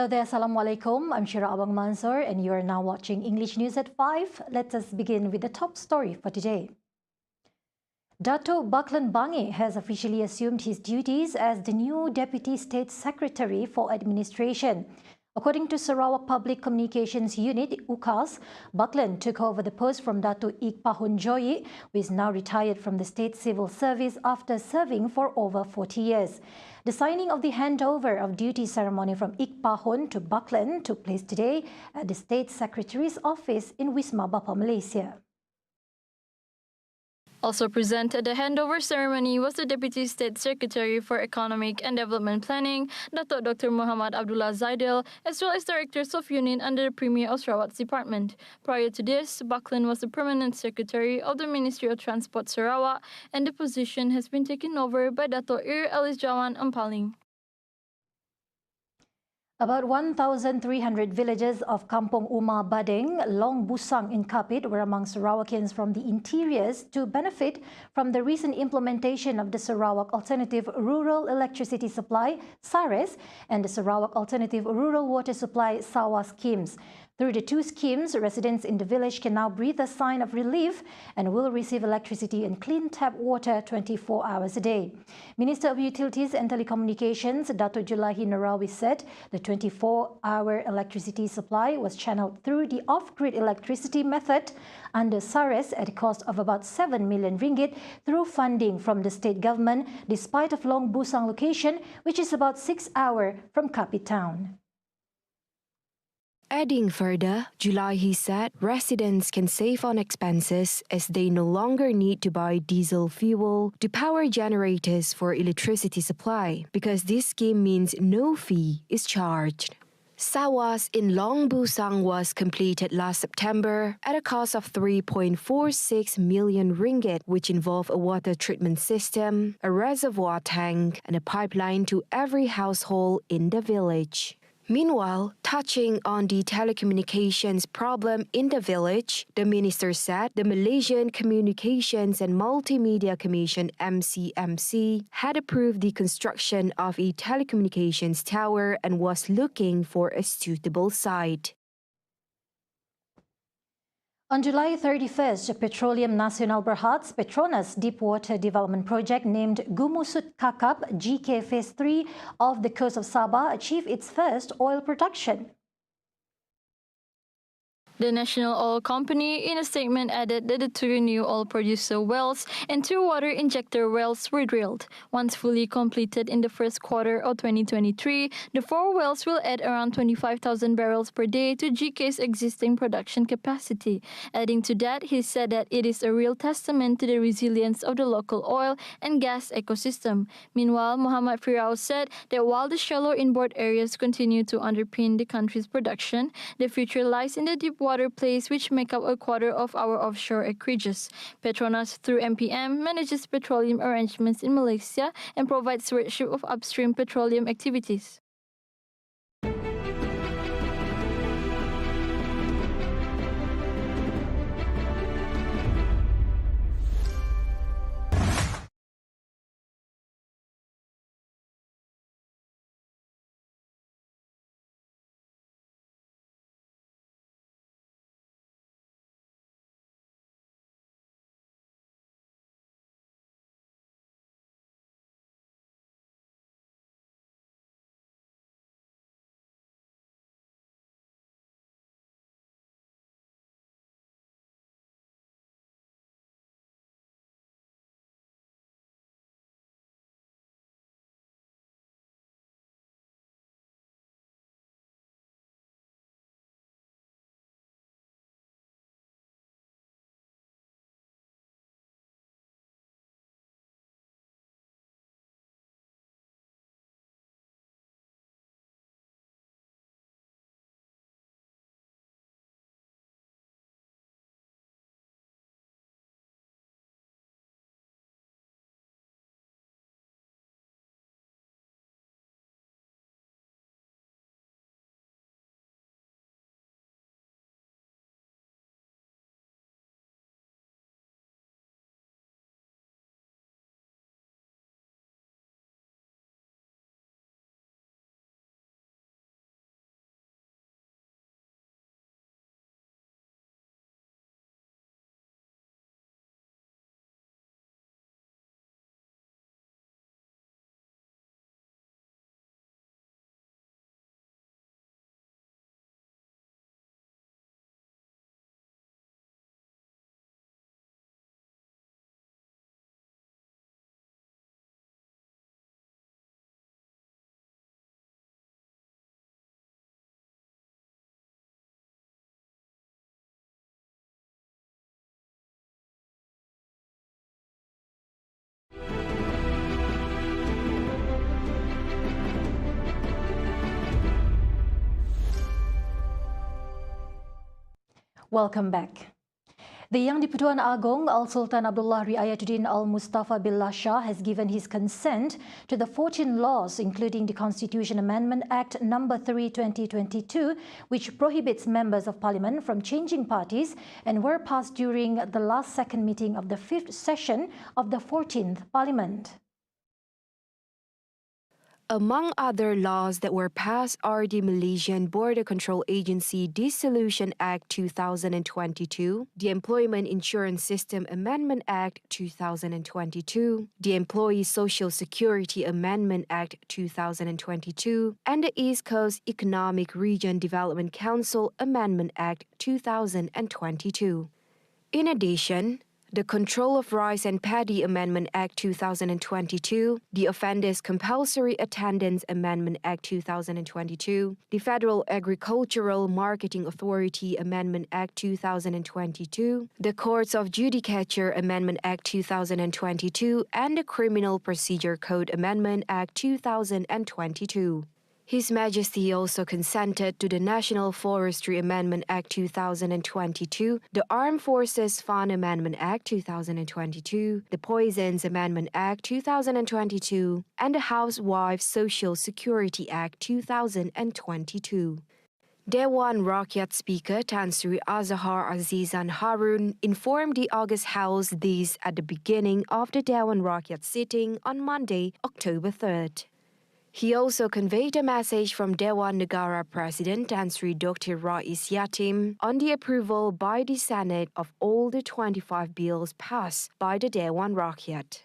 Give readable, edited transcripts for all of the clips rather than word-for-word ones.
Hello there, Assalamualaikum. I'm Shira Abang Mansur and you are now watching English News at 5. Let us begin with the top story for today. Dato' BUCKLAND BANGIK has officially assumed his duties as the new Deputy State Secretary for Administration. According to Sarawak Public Communications Unit, UKAS, BUCKLAND took over the post from Dato' Ik Pahun Joyi, who is now retired from the State Civil Service after serving for over 40 years. The signing of the handover of duty ceremony from Ik Pahun to BUCKLAND took place today at the State Secretary's office in Wisma Bapa, Malaysia. Also present at the handover ceremony was the Deputy State Secretary for Economic and Development Planning, Dato' Dr. Muhammad Abdullah Zaidil, as well as directors of unit under the Premier of Sarawak's department. Prior to this, BUCKLAND was the permanent secretary of the Ministry of Transport Sarawak, and the position has been taken over by Dato' Ir Alizjawan Ampaling. About 1,300 villagers of Kampung Umar Badeng, Long Busang in Kapit were among Sarawakians from the interiors to benefit from the recent implementation of the Sarawak Alternative Rural Electricity Supply (SARES) and the Sarawak Alternative Rural Water Supply (SAWA) schemes. Through the two schemes, residents in the village can now breathe a sign of relief and will receive electricity and clean tap water 24 hours a day. Minister of Utilities and Telecommunications, Dato' Julahi Narawi, said the 24-hour electricity supply was channeled through the off-grid electricity method under SARES at a cost of about 7 million ringgit through funding from the state government, despite of Long Busang location, which is about 6 hours from Kapit town. Adding further, Julahi said residents can save on expenses as they no longer need to buy diesel fuel to power generators for electricity supply because this scheme means no fee is charged. SAWAS in Long Busang was completed last September at a cost of 3.46 million ringgit, which involved a water treatment system, a reservoir tank, and a pipeline to every household in the village. Meanwhile, touching on the telecommunications problem in the village, the minister said the Malaysian Communications and Multimedia Commission (MCMC) had approved the construction of a telecommunications tower and was looking for a suitable site. On July 31st, Petroleum Nasional Berhad's Petronas Deepwater Development Project named Gumusut Kakap GK Phase 3 off the coast of Sabah achieved its first oil production. The National Oil Company, in a statement, added that the two new oil producer wells and two water injector wells were drilled. Once fully completed in the first quarter of 2023, the four wells will add around 25,000 barrels per day to GK's existing production capacity. Adding to that, he said that it is a real testament to the resilience of the local oil and gas ecosystem. Meanwhile, Muhammad Firauz said that while the shallow inboard areas continue to underpin the country's production, the future lies in the deep water plays which make up a quarter of our offshore acreages. Petronas, through MPM, manages petroleum arrangements in Malaysia and provides stewardship of upstream petroleum activities. Welcome back. The Yang di-Pertuan Agong Al-Sultan Abdullah Riayatuddin Al-Mustafa Billah Shah has given his consent to the 14 laws, including the Constitution Amendment Act No. 3, 2022, which prohibits members of parliament from changing parties and were passed during the last second meeting of the 5th session of the 14th Parliament. Among other laws that were passed are the Malaysian Border Control Agency Dissolution Act 2022, the Employment Insurance System Amendment Act 2022, the Employee Social Security Amendment Act 2022, and the East Coast Economic Region Development Council Amendment Act 2022. In addition, the Control of Rice and Paddy Amendment Act 2022, the Offenders Compulsory Attendance Amendment Act 2022, the Federal Agricultural Marketing Authority Amendment Act 2022, the Courts of Judicature Amendment Act 2022, and the Criminal Procedure Code Amendment Act 2022. His Majesty also consented to the National Forestry Amendment Act 2022, the Armed Forces Fund Amendment Act 2022, the Poisons Amendment Act 2022, and the Housewives Social Security Act 2022. Dewan Rakyat Speaker Tan Sri Azhar Azizan Harun informed the August House this at the beginning of the Dewan Rakyat sitting on Monday, October 3rd. He also conveyed a message from Dewan Negara President Tan Sri Dr. Rais Yatim on the approval by the Senate of all the 25 bills passed by the Dewan Rakyat.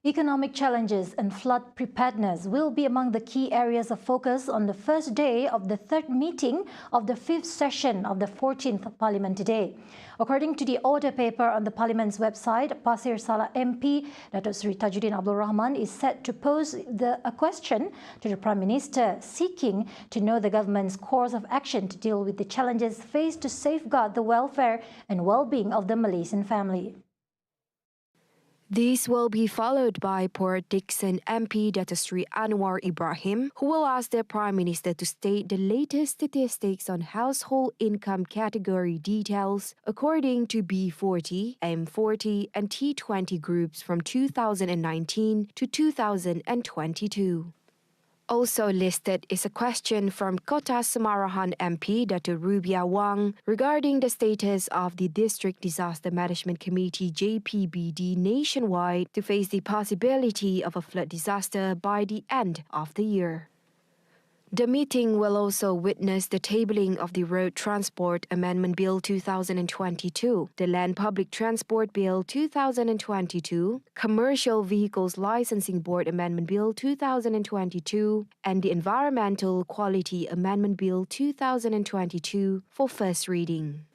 Economic challenges and flood preparedness will be among the key areas of focus on the first day of the third meeting of the 5th session of the 14th Parliament today. According to the order paper on the Parliament's website, Pasir Salah MP Datuk Seri Tajuddin Abdul Rahman is set to pose a question to the Prime Minister, seeking to know the government's course of action to deal with the challenges faced to safeguard the welfare and well-being of the Malaysian family. This will be followed by Port Dickson MP Datuk Seri Anwar Ibrahim, who will ask the Prime Minister to state the latest statistics on household income category details according to B40, M40 and T20 groups from 2019 to 2022. Also listed is a question from Kota Semarahan MP Datuk Rubia Wang regarding the status of the District Disaster Management Committee JPBD nationwide to face the possibility of a flood disaster by the end of the year. The meeting will also witness the tabling of the Road Transport Amendment Bill 2022, the Land Public Transport Bill 2022, Commercial Vehicles Licensing Board Amendment Bill 2022, and the Environmental Quality Amendment Bill 2022 for first reading.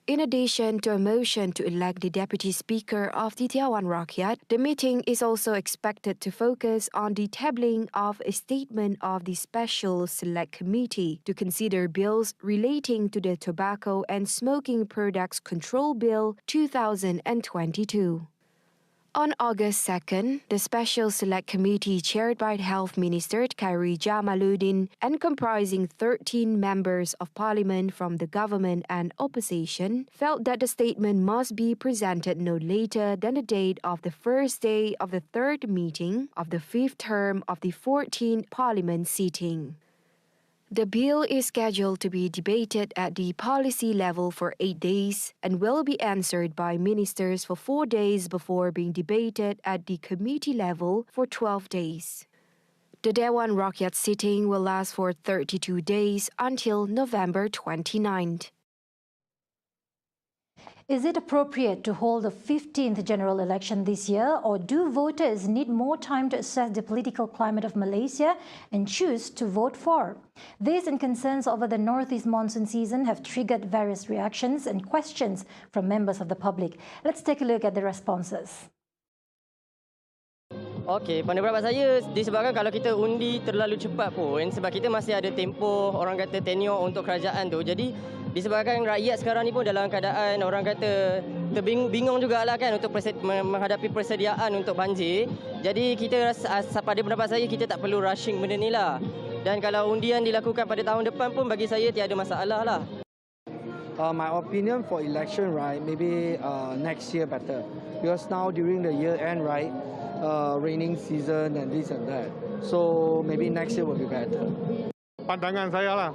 In addition to a motion to elect the Deputy Speaker of the Dewan Rakyat, the meeting is also expected to focus on the tabling of a statement of the Special Select Committee to consider bills relating to the Tobacco and Smoking Products Control Bill 2022. On August 2nd, the Special Select Committee chaired by Health Minister Khairi Jamaluddin and comprising 13 members of Parliament from the government and opposition felt that the statement must be presented no later than the date of the first day of the third meeting of the 5th term of the 14th Parliament sitting. The bill is scheduled to be debated at the policy level for 8 days and will be answered by ministers for 4 days before being debated at the committee level for 12 days. The Dewan Rakyat sitting will last for 32 days until November 29th. Is it appropriate to hold a 15th general election this year, or do voters need more time to assess the political climate of Malaysia and choose to vote for? This and concerns over the Northeast monsoon season have triggered various reactions and questions from members of the public. Let's take a look at the responses. Okey, pada pendapat saya disebabkan kalau kita undi terlalu cepat pun sebab kita masih ada tempoh orang kata tenure untuk kerajaan tu. Jadi disebabkan rakyat sekarang ni pun dalam keadaan orang kata bingung jugalah kan untuk menghadapi persediaan untuk banjir. Jadi kita rasa pada pendapat saya kita tak perlu rushing benda ni lah. Dan kalau undian dilakukan pada tahun depan pun bagi saya tiada masalah lah. My opinion for election, right, maybe next year better. Because now during the year end, right, raining season and this and that. So maybe next year will be better. Pandangan saya lah,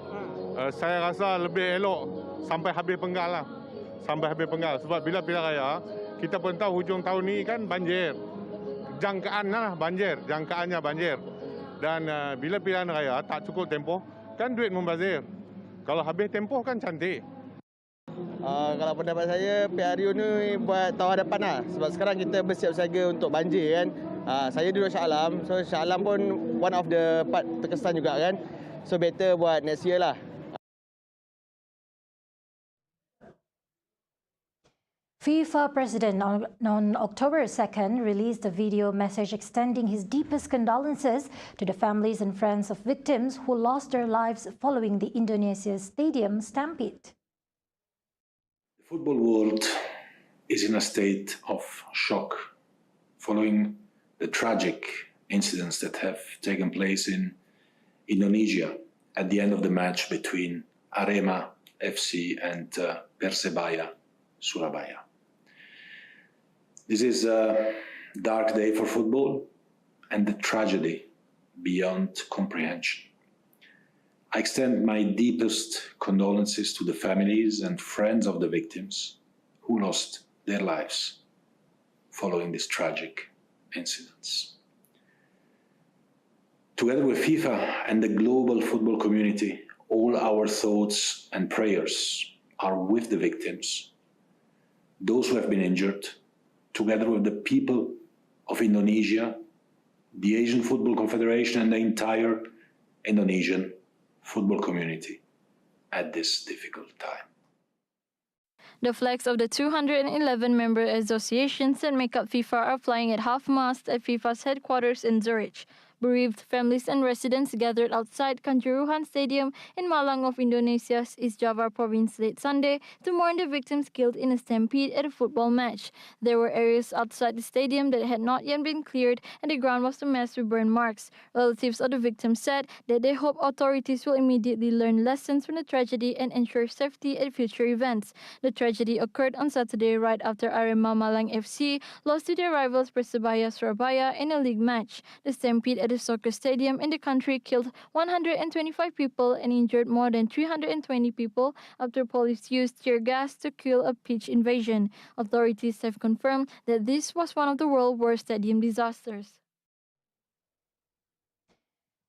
saya rasa lebih elok sampai habis penggal lah. Sampai habis penggal. Sebab bila pilihan raya, kita pun tahu hujung tahun ni kan banjir. Jangkaan lah banjir, jangkaannya banjir. Dan bila pilihan raya tak cukup tempoh, kan duit membazir. Kalau habis tempoh kan cantik. Kalau pendapat saya, PRU ni buat tahun hadapan lah. Sebab sekarang kita bersiap siaga untuk banjir kan. Saya duduk Shah Alam, so Shah Alam pun one of the part terkesan juga kan. So better buat next year lah. FIFA President on October 2nd released a video message extending his deepest condolences to the families and friends of victims who lost their lives following the Indonesia stadium stampede. The football world is in a state of shock following the tragic incidents that have taken place in Indonesia at the end of the match between Arema FC and Persebaya Surabaya. This is a dark day for football and the tragedy beyond comprehension. I extend my deepest condolences to the families and friends of the victims who lost their lives following these tragic incidents. Together with FIFA and the global football community, all our thoughts and prayers are with the victims, those who have been injured, together with the people of Indonesia, the Asian Football Confederation and the entire Indonesian football community at this difficult time. The flags of the 211 member associations that make up FIFA are flying at half-mast at FIFA's headquarters in Zurich. Bereaved families and residents gathered outside Kanjuruhan Stadium in Malang of Indonesia's East Java province late Sunday to mourn the victims killed in a stampede at a football match. There were areas outside the stadium that had not yet been cleared, and the ground was a mess with burn marks. Relatives of the victims said that they hope authorities will immediately learn lessons from the tragedy and ensure safety at future events. The tragedy occurred on Saturday right after Arema Malang FC lost to their rivals Persebaya Surabaya in a league match. The stampede at a soccer stadium in the country killed 125 people and injured more than 320 people after police used tear gas to kill a pitch invasion. Authorities have confirmed that this was one of the world's worst stadium disasters.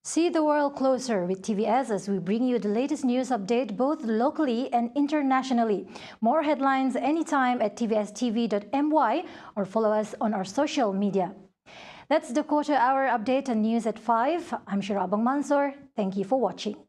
See the world closer with TVS as we bring you the latest news update both locally and internationally. More headlines anytime at tvstv.my or follow us on our social media. That's the quarter-hour update on News at 5. I'm Shira Abang Mansour. Thank you for watching.